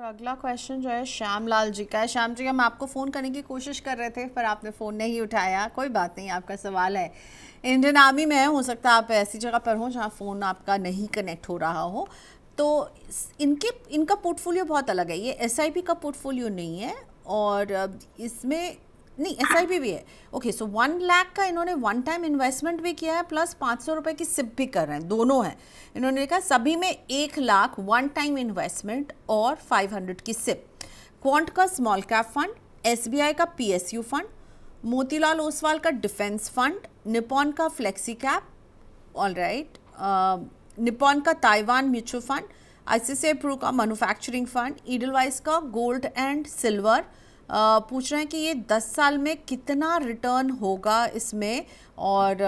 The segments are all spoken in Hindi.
अगला क्वेश्चन जो है श्याम लाल जी का है। श्याम जी, हम आपको फ़ोन करने की कोशिश कर रहे थे पर आपने फ़ोन नहीं उठाया। कोई बात नहीं, आपका सवाल है। इंडियन आर्मी में है, हो सकता है आप ऐसी जगह पर हो जहाँ फ़ोन आपका नहीं कनेक्ट हो रहा हो। तो इनका पोर्टफोलियो बहुत अलग है। ये एसआईपी का पोर्टफोलियो नहीं है और इसमें नहीं, एसआईपी भी है। ओके, सो 1 लाख का इन्होंने वन टाइम इन्वेस्टमेंट भी किया है प्लस 500 रुपये की सिप भी कर रहे हैं, दोनों हैं। इन्होंने लिखा सभी में 1 लाख वन टाइम इन्वेस्टमेंट और 500 की सिप। क्वांट का स्मॉल कैप फंड, एसबीआई का पीएसयू फंड, मोतीलाल ओसवाल का डिफेंस फंड, निपॉन का flexi cap, all right, Nippon का Taiwan mutual fund, ICICI Pru का मैन्युफैक्चरिंग फंड, ईडलवाइस का गोल्ड एंड सिल्वर। पूछ रहे हैं कि ये 10 साल में कितना रिटर्न होगा इसमें और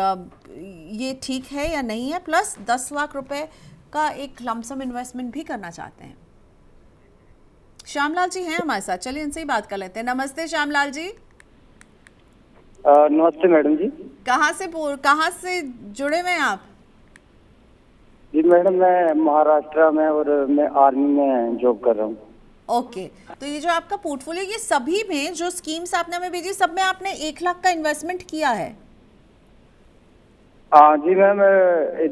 ये ठीक है या नहीं है, प्लस 10 लाख रुपए का एक लमसम इन्वेस्टमेंट भी करना चाहते हैं। श्यामलाल जी हैं हमारे साथ, चलिए इनसे ही बात कर लेते हैं। नमस्ते श्यामलाल जी। नमस्ते मैडम जी। कहाँ से जुड़े हुए हैं आप? जी मैडम, मैं महाराष्ट्र में और मैं आर्मी में जॉब कर रहा हूँ। ओके, तो ये जो आपका पोर्टफोलियो, ये सभी में जो स्कीम्स आपने हमें भेजी, सब में आपने 1 लाख का इन्वेस्टमेंट किया है? जी मैम,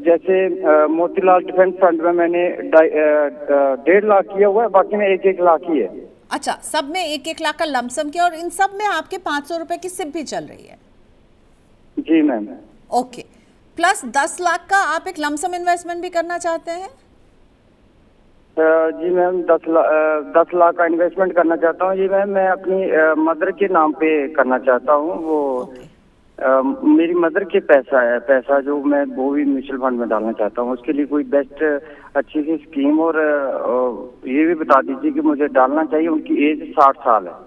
जैसे मोतीलाल डिफेंस फंड में मैंने 1.5 लाख किया हुआ है, बाकी में 1-1 लाख ही है। अच्छा, सब में 1-1 लाख का लमसम किया और इन सब में आपके 500 रुपए की सिप भी चल रही है? जी मैम। ओके, प्लस 10 लाख का आप एक लमसम इन्वेस्टमेंट भी करना चाहते हैं? जी मैम, 10 लाख का इन्वेस्टमेंट करना चाहता हूँ। जी मैम, मैं अपनी मदर के नाम पे करना चाहता हूँ। वो मेरी मदर के पैसा जो मैं वो भी म्यूचुअल फंड में डालना चाहता हूँ। उसके लिए कोई बेस्ट अच्छी सी स्कीम और ये भी बता दीजिए कि मुझे डालना चाहिए। उनकी एज 60 साल है।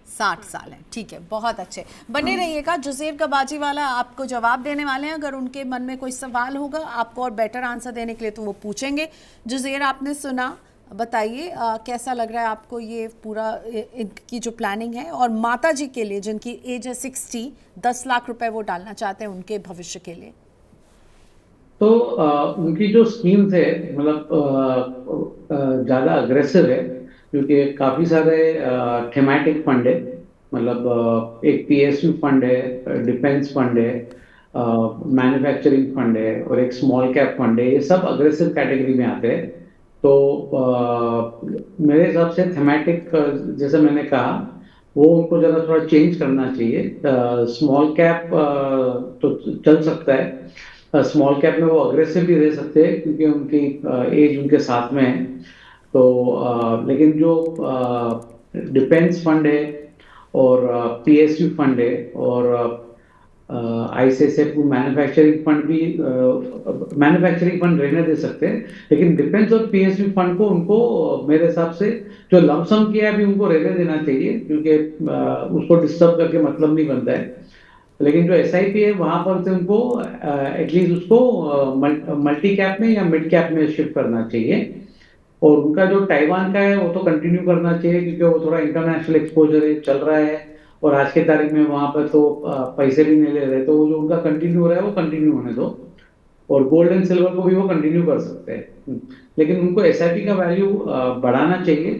60 साल है, ठीक है, बहुत अच्छे। बने रहिएगा, जुज़ैर कबाजी वाला आपको जवाब देने वाले हैं। अगर उनके मन में कोई सवाल होगा आपको और बेटर आंसर देने के लिए तो वो पूछेंगे। जुज़ैर, आपने सुना, बताइए कैसा लग रहा है आपको ये पूरा इनकी जो प्लानिंग है, और माता जी के लिए जिनकी एज है 60, 10 लाख रुपए वो डालना चाहते हैं उनके भविष्य के लिए। तो उनकी जो स्कीम्स है, मतलब ज़्यादा अग्रेसिव है क्योंकि काफ़ी सारे थीमेटिक फंड है। मतलब एक पीएसयू फंड है, डिफेंस फंड है, मैन्युफैक्चरिंग फंड है और एक स्मॉल कैप फंड है। ये सब अग्रेसिव कैटेगरी में आते हैं। तो मेरे हिसाब से थीमेटिक, जैसे मैंने कहा, वो उनको ज़रा थोड़ा चेंज करना चाहिए। स्मॉल कैप तो चल सकता है, स्मॉल कैप में वो अग्रेसिव भी रह सकते हैं क्योंकि उनकी एज उनके साथ में है। तो लेकिन जो डिफेंस फंड है और पीएसयू फंड है और आईसीआईसीआई मैन्युफैक्चरिंग फंड भी, मैन्युफैक्चरिंग फंड रहने दे सकते हैं, लेकिन डिफेंस और पीएसयू फंड को उनको मेरे हिसाब से जो लमसम किया है अभी उनको रहने देना चाहिए क्योंकि उसको डिस्टर्ब करके मतलब नहीं बनता है। लेकिन जो एसआईपी है वहां पर से उनको एटलीस्ट उसको मल्टी कैप में या मिड कैप में शिफ्ट करना चाहिए। और उनका जो ताइवान का है वो तो कंटिन्यू करना चाहिए क्योंकि वो थोड़ा इंटरनेशनल एक्सपोजर है, चल रहा है और आज के तारीख में वहां पर तो पैसे भी नहीं ले रहे, तो वो जो उनका कंटिन्यू हो रहा है वो कंटिन्यू होने दो। और गोल्ड एंड सिल्वर को भी वो कंटिन्यू कर सकते हैं, लेकिन उनको एसआईपी का वैल्यू बढ़ाना चाहिए।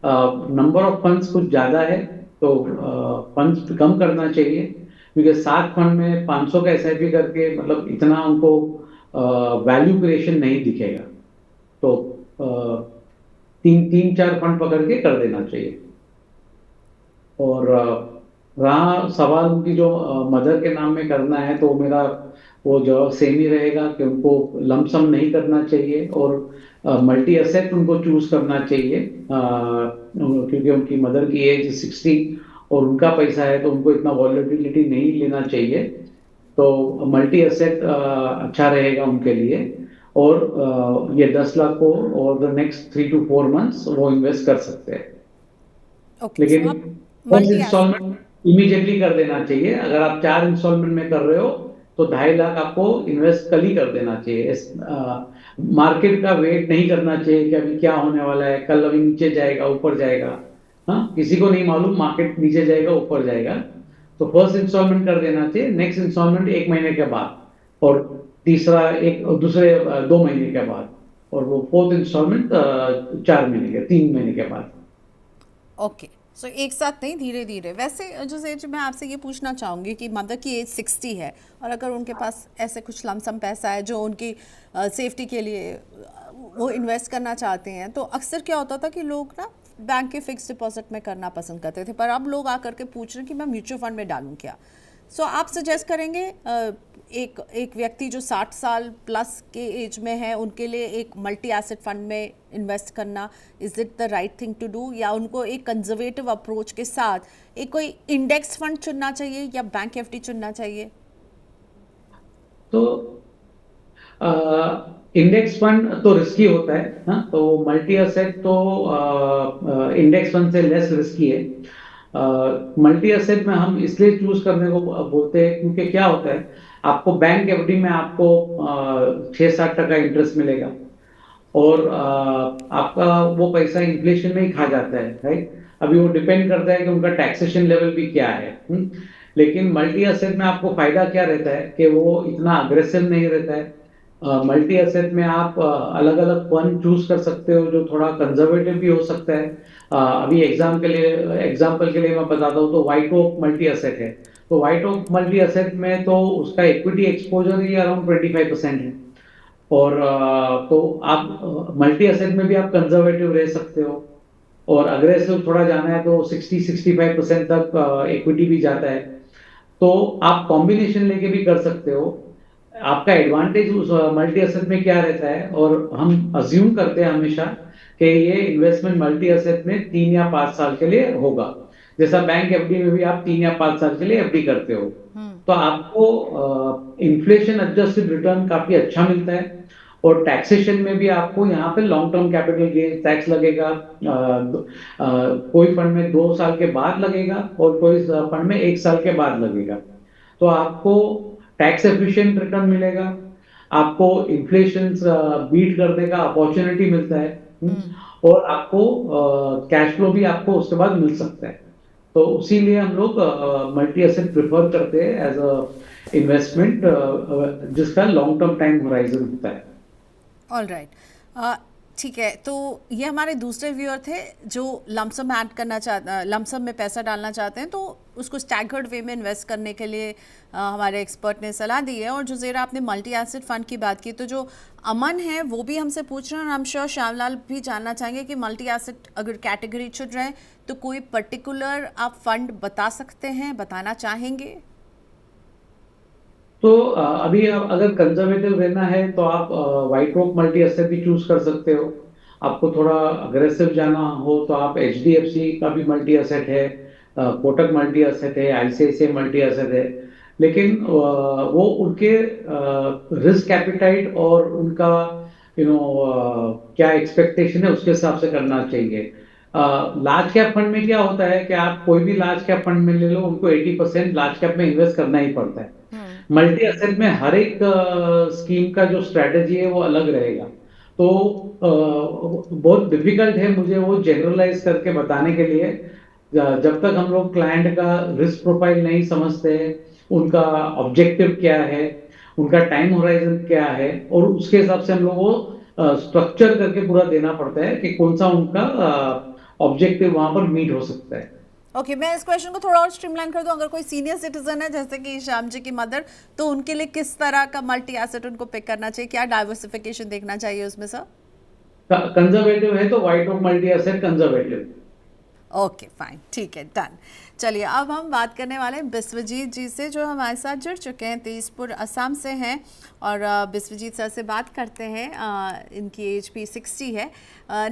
नंबर ऑफ फंड्स कुछ ज्यादा है तो फंड्स कम करना चाहिए क्योंकि 7 फंड में 500 का एसआईपी करके मतलब इतना उनको वैल्यू क्रिएशन नहीं दिखेगा। तो 3-4 फंड पकड़ के कर देना चाहिए। और रहा सवाल उनकी जो मदर के नाम में करना है, तो मेरा वो जवाब सेम ही रहेगा कि उनको लमसम नहीं करना चाहिए और मल्टी एसेट उनको चूज करना चाहिए क्योंकि उनकी मदर की एज 60 और उनका पैसा है तो उनको इतना वॉलेटिलिटी नहीं लेना चाहिए। तो मल्टी एसेट अच्छा रहेगा उनके लिए और ये 10 लाख को और द नेक्स्ट 3 to 4 months वो इन्वेस्ट कर सकते हैं। लेकिन फर्स्ट इंस्टॉलमेंट इमीडिएटली कर देना चाहिए। अगर आप 4 इंस्टॉलमेंट में कर रहे हो तो 2.5 लाख आपको इन्वेस्ट कल ही कर देना चाहिए। मार्केट का वेट नहीं करना चाहिए कि अभी क्या होने वाला है, कल अभी नीचे जाएगा ऊपर जाएगा। हाँ, किसी को नहीं मालूम मार्केट नीचे जाएगा ऊपर जाएगा। तो फर्स्ट इंस्टॉलमेंट कर देना चाहिए, नेक्स्ट इंस्टॉलमेंट 1 महीने के बाद और तीसरा दूसरे 2 महीने के बाद और वो फोर्थ इंस्टॉलमेंट 4 महीने के 3 महीने के बाद। ओके, सो एक साथ नहीं, धीरे धीरे। वैसे जो मैं आपसे ये पूछना चाहूँगी कि मदर की एज 60 है और अगर उनके पास ऐसे कुछ लमसम पैसा है जो उनकी सेफ्टी के लिए वो इन्वेस्ट करना चाहते हैं, तो अक्सर क्या होता था कि लोग ना बैंक के फिक्स डिपॉजिट में करना पसंद करते थे, पर अब लोग आकर के पूछ रहे हैं कि मैं म्यूचुअल फंड में डालूं क्या। सो आप सजेस्ट करेंगे एक व्यक्ति जो 60 साल प्लस के एज में है उनके लिए एक मल्टी एसेट फंड में इन्वेस्ट करना is it the right thing to do, या उनको एक कंजर्वेटिव अप्रोच के साथ एक कोई इंडेक्स फंड चुनना चाहिए या बैंक एफडी चुनना चाहिए? तो इंडेक्स फंड तो रिस्की होता है ना, तो मल्टी एसेट तो इंडेक्स फंड से लेस रिस्की है। मल्टी एसेट में हम इसलिए चूज करने को बोलते हैं क्योंकि क्या होता है, आपको बैंक एफडी में आपको 6-7% इंटरेस्ट मिलेगा और आपका वो पैसा इन्फ्लेशन में ही खा जाता है, राइट। अभी वो डिपेंड करता है कि उनका टैक्सेशन लेवल भी क्या है। लेकिन मल्टी एसेट में आपको फायदा क्या रहता है कि वो इतना अग्रेसिव नहीं रहता है। मल्टी एसेट में आप अलग अलग फंड चूज कर सकते हो जो थोड़ा कंजर्वेटिव भी हो सकता है। अभी एग्जाम्पल के लिए मैं बताता हूँ, तो व्हाइट ओक मल्टी एसेट है, तो व्हाइट ओक मल्टी एसेट में तो उसका इक्विटी एक्सपोजर ही अराउंड 25% है। और तो आप मल्टी एसेट में भी आप कंजर्वेटिव रह सकते हो और अग्रेसिव थोड़ा जाना है तो 60-65% तक इक्विटी भी जाता है। तो आप कॉम्बिनेशन लेके भी कर सकते हो। आपका एडवांटेज उस मल्टी एसेट में क्या रहता है, और हम अज्यूम करते हैं हमेशा कि ये इन्वेस्टमेंट मल्टी एसेट में 3 या 5 साल के लिए होगा, जैसा बैंक एफडी में भी आप 3 या 5 साल के लिए एफडी करते हो। तो आपको इन्फ्लेशन एडजस्टेड रिटर्न काफी अच्छा मिलता है और टैक्सेशन में भी आपको यहाँ पे long term capital gain tax लगेगा। कोई फंड में 2 साल के बाद लगेगा और कोई फंड में 1 साल के बाद लगेगा। तो आपको टैक्स एफिशिएंट रिटर्न मिलेगा, आपको इन्फ्लेशन बीट करने का अपॉर्चुनिटी मिलता है और आपको कैश फ्लो भी आपको उसके बाद मिल सकता है। तो उसीलिए हम लोग मल्टी एसेट प्रेफर करते हैं एज अ इन्वेस्टमेंट जिसका लॉन्ग टर्म टाइम होराइजन होता है। ऑल राइट, ठीक है। तो ये हमारे दूसरे व्यूअर थे जो लमसम ऐड करना चाहते, लमसम में पैसा डालना चाहते हैं, तो उसको स्टैगर्ड वे में इन्वेस्ट करने के लिए हमारे एक्सपर्ट ने सलाह दी है। और जो ज़ेरा आपने मल्टी एसेट फंड की बात की, तो जो अमन है वो भी हमसे पूछ रहे हैं और आई एम श्योर श्यामलाल भी जानना चाहेंगे कि मल्टी एसेट अगर कैटेगरी चुन रहे हैं तो कोई पर्टिकुलर आप फंड बता सकते हैं, बताना चाहेंगे? तो अभी आप अगर कंजर्वेटिव रहना है तो आप व्हाइट ओक मल्टी एसेट भी चूज कर सकते हो। आपको थोड़ा अग्रेसिव जाना हो तो आप एचडीएफसी का भी मल्टी एसेट है, कोटक मल्टी एसेट है, आईसीआईसीआई मल्टी एसेट है। लेकिन वो उनके रिस्क एपिटाइट और उनका क्या एक्सपेक्टेशन है उसके हिसाब से करना चाहिए। लार्ज कैप फंड में क्या होता है कि आप कोई भी लार्ज कैप फंड में ले लो, उनको 80% लार्ज कैप में इन्वेस्ट करना ही पड़ता है। मल्टी एसेट में हर एक स्कीम का जो स्ट्रेटेजी है वो अलग रहेगा। तो बहुत डिफिकल्ट है मुझे वो जनरलाइज करके बताने के लिए, जब तक हम लोग क्लाइंट का रिस्क प्रोफाइल नहीं समझते, उनका ऑब्जेक्टिव क्या है, उनका टाइम होराइजन क्या है, और उसके हिसाब से हम लोग वो स्ट्रक्चर करके पूरा देना पड़ता है कि कौन सा उनका ऑब्जेक्टिव वहां पर मीट हो सकता है। ओके, मैं इस क्वेश्चन को थोड़ा और स्ट्रीमलाइन कर दूं। अगर कोई सीनियर सिटीजन है जैसे कि श्याम जी की मदर, तो उनके लिए किस तरह का मल्टी एसेट उनको पिक करना चाहिए, क्या डाइवर्सिफिकेशन देखना चाहिए उसमें सर? कंजर्वेटिव है तो white oak multi asset conservative. Okay fine, ठीक है, डन। चलिए अब हम बात करने वाले हैं बिस्वजीत जी से जो हमारे साथ जुड़ चुके हैं, तेजपुर असम से हैं। और बिस्वजीत सर से बात करते हैं। इनकी एज भी 60 है।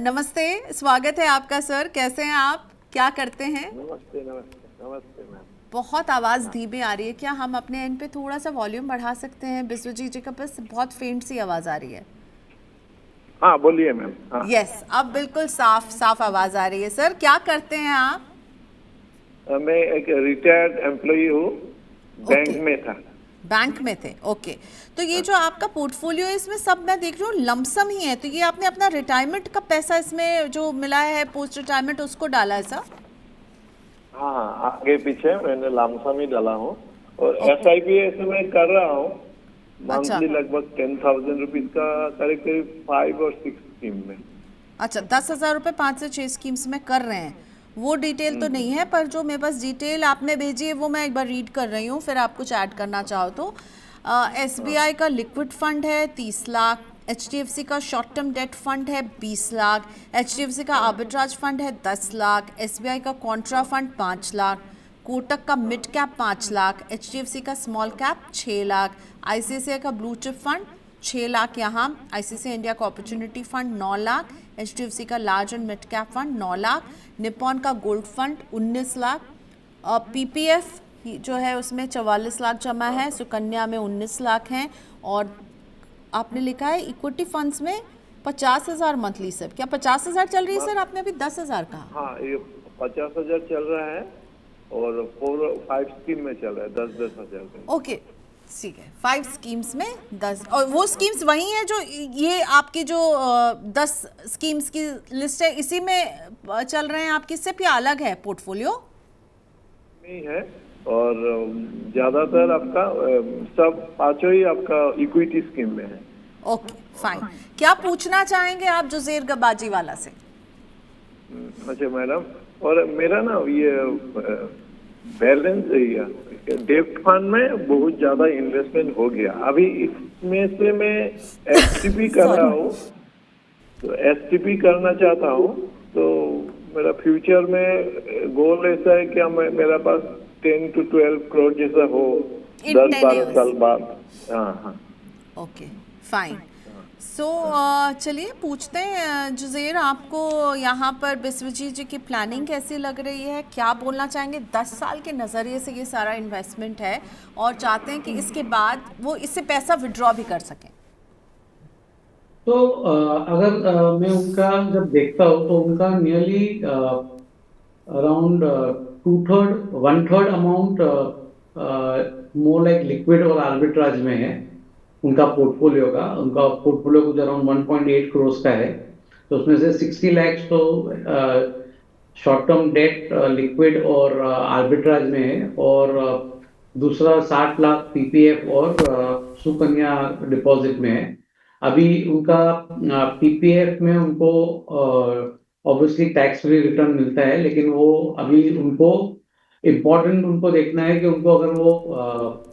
नमस्ते, स्वागत है आपका सर, कैसे हैं आप, क्या करते हैं? नमस्ते नमस्ते नमस्ते मैम। बहुत आवाज़ धीमी आ रही है, क्या हम अपने एंड पे थोड़ा सा वॉल्यूम बढ़ा सकते हैं? बिस्वजीत जी का बस बहुत फेंट सी आवाज़ आ रही है। हाँ बोलिए मैम। हाँ। यस, अब बिल्कुल साफ आवाज़ आ रही है। सर क्या करते हैं आप? मैं एक रिटायर्ड एम्प्लॉई हूँ, बैंक में था। बैंक में थे, ओके। तो ये जो आपका पोर्टफोलियो है इसमें सब मैं देख रही हूँ लमसम ही है, तो ये आपने अपना रिटायरमेंट का पैसा इसमें जो मिला है पोस्ट रिटायरमेंट उसको डाला है सर? हाँ, आगे पीछे मैंने लमसम ही डाला हूँ और SIP ऐसे मैं कर रहा हूँ मंथली लगभग 10,000 रुपीज का, करीब 5 और 6 स्कीम में। अच्छा, 10,000 रुपये 5 से 6 स्कीम्स में कर रहे हैं, वो डिटेल तो नहीं है, पर जो मेरे पास डिटेल आपने भेजी है वो मैं एक बार रीड कर रही हूँ, फिर आप कुछ ऐड करना चाहो तो। SBI का लिक्विड फंड है 30 लाख, HDFC का शॉर्ट टर्म डेट फंड है 20 लाख, HDFC का आर्बिट्राज फंड है 10 लाख, SBI का कॉन्ट्रा फंड 5 लाख, कोटक का मिड कैप 5 लाख, HDFC का स्मॉल कैप 6 लाख, ICICI का ब्लू चिप फंड 6 लाख यहाँ, ICICI इंडिया का अपॉर्चुनिटी फंड 9 लाख, HDFC का large and mid cap fund 9 lakh, Nippon का गोल्ड फंड 19 लाख, और PPF जो है उसमें 44 लाख जमा है, सुकन्या में 19 लाख हैं, और आपने लिखा है इक्विटी फंड्स में 50,000 मंथली। सर क्या 50,000 चल रही है सर? आपने अभी 10,000 कहा। हाँ, ये 50,000 चल रहा है और 4-5 स्कीम में चल रहा है 10-10 हजार। ओके ठीक है, 5 स्कीम्स में 10, और वो स्कीम्स वही है जो ये आपकी जो 10 स्कीम्स की लिस्ट है इसी में चल रहे हैं आपकी, इससे भी अलग है पोर्टफोलियो नहीं है, और ज्यादातर आपका सब पांचों ही आपका इक्विटी स्कीम में है। Okay fine. क्या पूछना चाहेंगे आप जुज़ैर गबाजी वाला से? अच्छा मैडम, और मेरा ना ये बैलेंस डेब्ट फंड में बहुत ज्यादा इन्वेस्टमेंट हो गया, अभी इसमें से मैं STP कर रहा हूँ, तो STP करना चाहता हूँ, तो मेरा फ्यूचर में गोल ऐसा है कि मेरा पास 10 to 12 करोड़ जैसा हो 10-12 साल बाद। हाँ। Okay fine. सो चलिए पूछते हैं जुज़ैर, आपको यहाँ पर बिस्वजीत जी की प्लानिंग कैसी लग रही है? क्या बोलना चाहेंगे? 10 साल के नज़रिए से ये सारा इन्वेस्टमेंट है और चाहते हैं कि इसके बाद वो इससे पैसा विड्रॉ भी कर सकें। तो अगर मैं उनका जब देखता हूँ तो उनका nearly around 1/3 amount more like liquid और आर्बिट्राज में है उनका पोर्टफोलियो का। उनका पोर्टफोलियो कुछ अराउंड 1.8 करोड़ का है, तो उसमें से 60 लाख तो शॉर्ट टर्म डेट लिक्विड और आर्बिट्राज में है, और दूसरा 60 लाख PPF और सुकन्या डिपॉजिट में है। अभी उनका PPF में उनको ऑब्वियसली टैक्स फ्री रिटर्न मिलता है, लेकिन वो अभी उनको इम्पोर्टेंट उनको देखना है कि उनको अगर वो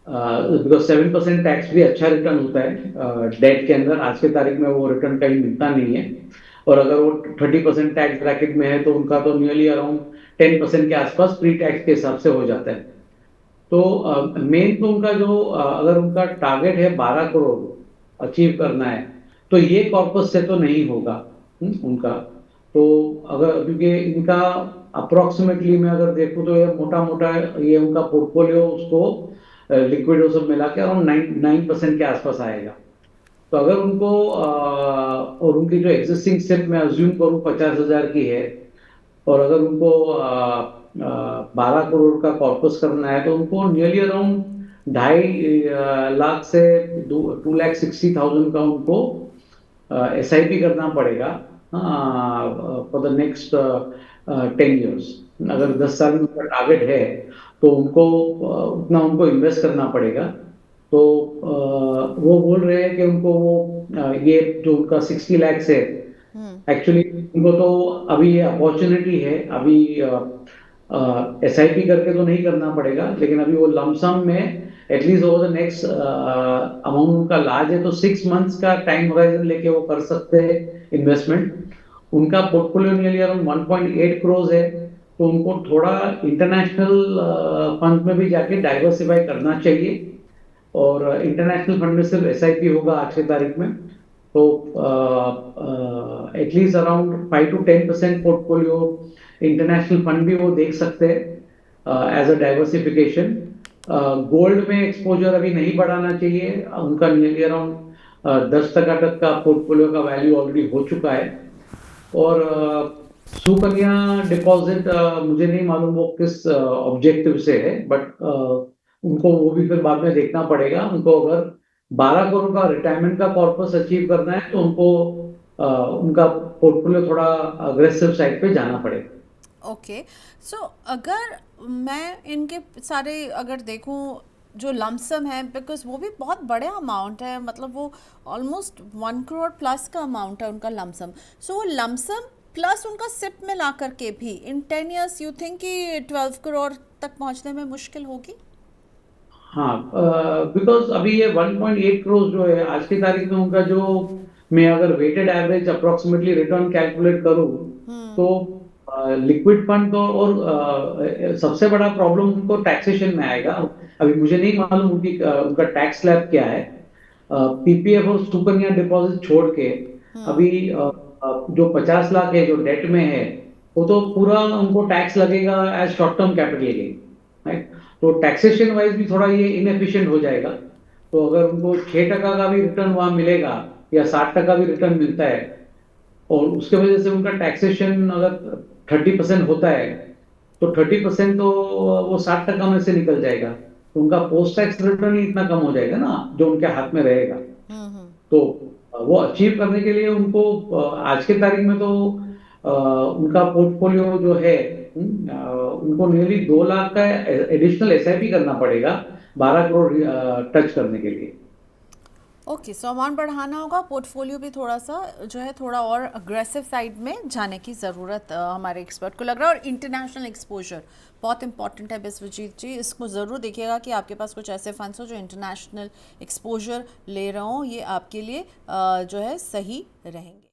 बिकॉज 7% टैक्स भी अच्छा रिटर्न होता है डेट के अंदर, आज के तारीख में वो रिटर्न कहीं मिलता नहीं है, और अगर वो 30% टैक्स ब्रैकेट में है तो उनका तो नियरली अराउंड 10% के आसपास प्री टैक्स के हिसाब से हो जाता है। तो मेन तो उनका जो अगर उनका टारगेट है 12 करोड़ अचीव करना है, तो ये कॉर्पस से तो नहीं होगा उनका। तो अगर क्योंकि इनका अप्रोक्सीमेटली मैं अगर देखूं तो ये मोटा ये उनका पोर्टफोलियो उसको लिक्विड सब मिला के अराउंड 9% के आसपास आएगा। तो अगर उनको और उनकी जो एग्जिस्टिंग सिप मैं अज्यूम करूं 50,000 की है, और अगर उनको 12 करोड़ का कॉर्पस करना है, तो उनको नियरली अराउंड 2.5 लाख से 2,60,000 का उनको SIP करना पड़ेगा फॉर द नेक्स्ट 10 years। अगर 10 साल में उनका टारगेट है तो उनको उतना उनको इन्वेस्ट करना पड़ेगा। तो वो बोल रहे हैं कि उनको वो ये जो उनका 60 लाख है, एक्चुअली उनको तो अभी ये अपॉर्चुनिटी है, अभी SIP करके तो नहीं करना पड़ेगा, लेकिन अभी वो लमसम में at least over the next amount उनका लार्ज है, तो 6 मंथ्स का टाइम होराइजन लेके वो कर सकते हैं इन्वेस्टमेंट। उनका पोर्टफोलियो नियरली अराउंड 1.8 करोड़ है, तो उनको थोड़ा इंटरनेशनल फंड में भी जाके डाइवर्सिफाई करना चाहिए, और इंटरनेशनल फंड में सिर्फ SIP होगा आज की तारीख में, तो at least around 5 to 10% portfolio international fund भी वो देख सकते हैं एज अ डाइवर्सिफिकेशन। गोल्ड में एक्सपोजर अभी नहीं बढ़ाना चाहिए, उनका नियरली अराउंड 10% तक का पोर्टफोलियो का वैल्यू ऑलरेडी हो चुका है। और सुकन्या डिपॉजिट मुझे नहीं मालूम वो किस ऑब्जेक्टिव से है, बट उनको वो भी फिर बाद में देखना पड़ेगा। उनको अगर 12 करोड़ का रिटायरमेंट का कॉर्पस अचीव करना है, तो उनको उनका पोर्टफोलियो थोड़ा अग्रेसिव साइड पे जाना पड़ेगा। ओके सो अगर मैं इनके सारे अगर देखूं जो लमसम है, बिकॉज वो भी बहुत बड़े अमाउंट है, मतलब वो ऑलमोस्ट 1 करोड़ प्लस का अमाउंट है उनका लमसम। सो वो लमसम प्लस उनका सिप में ला करके भी इन 10 years यू थिंक कि 12 करोड़ तक पहुंचने में मुश्किल होगी? हाँ, बिकॉज अभी ये 1.8 करोड़ जो है आज की तारीख में उनका जो, मैं अगर weighted average approximately return calculate करूँ तो लिक्विड फंड तो, और सबसे बड़ा प्रॉब्लम उनको टैक्सेशन में आएगा। अभी मुझे नहीं मालूम उनका टैक्स स्लैब क्या है। पीपीएफ और सुकन्या डिपॉजिट छोड़ के अभी जो 50 लाख है जो डेट में है, वो तो पूरा उनको टैक्स लगेगा as short term capital gain, right? तो टैक्सेशन वाइज भी थोड़ा ये इनएफिशिएंट हो जाएगा। तो अगर उनको 6% का भी रिटर्न वहां मिलेगा या 60% भी रिटर्न मिलता है, और उसके वजह से उनका टैक्सेशन अगर 30% होता है तो 30% तो वो 60% में से निकल जाएगा, तो उनका पोस्ट टैक्स रिटर्न ही इतना कम हो जाएगा ना जो उनके हाथ में रहेगा। तो वो अचीव करने के लिए उनको आज के तारीख में तो उनका पोर्टफोलियो जो है, उनको नियरली 2 लाख का एडिशनल एसआईपी करना पड़ेगा 12 करोड़ टच करने के लिए। ओके, सो अमाउंट बढ़ाना होगा, पोर्टफोलियो भी थोड़ा सा जो है थोड़ा और अग्रेसिव साइड में जाने की ज़रूरत हमारे एक्सपर्ट को लग रहा है। और इंटरनेशनल एक्सपोजर बहुत इंपॉर्टेंट है बिस्वजीत जी, इसको ज़रूर देखिएगा कि आपके पास कुछ ऐसे फंड्स हो जो इंटरनेशनल एक्सपोजर ले रहे हों, ये आपके लिए जो है सही रहेंगे।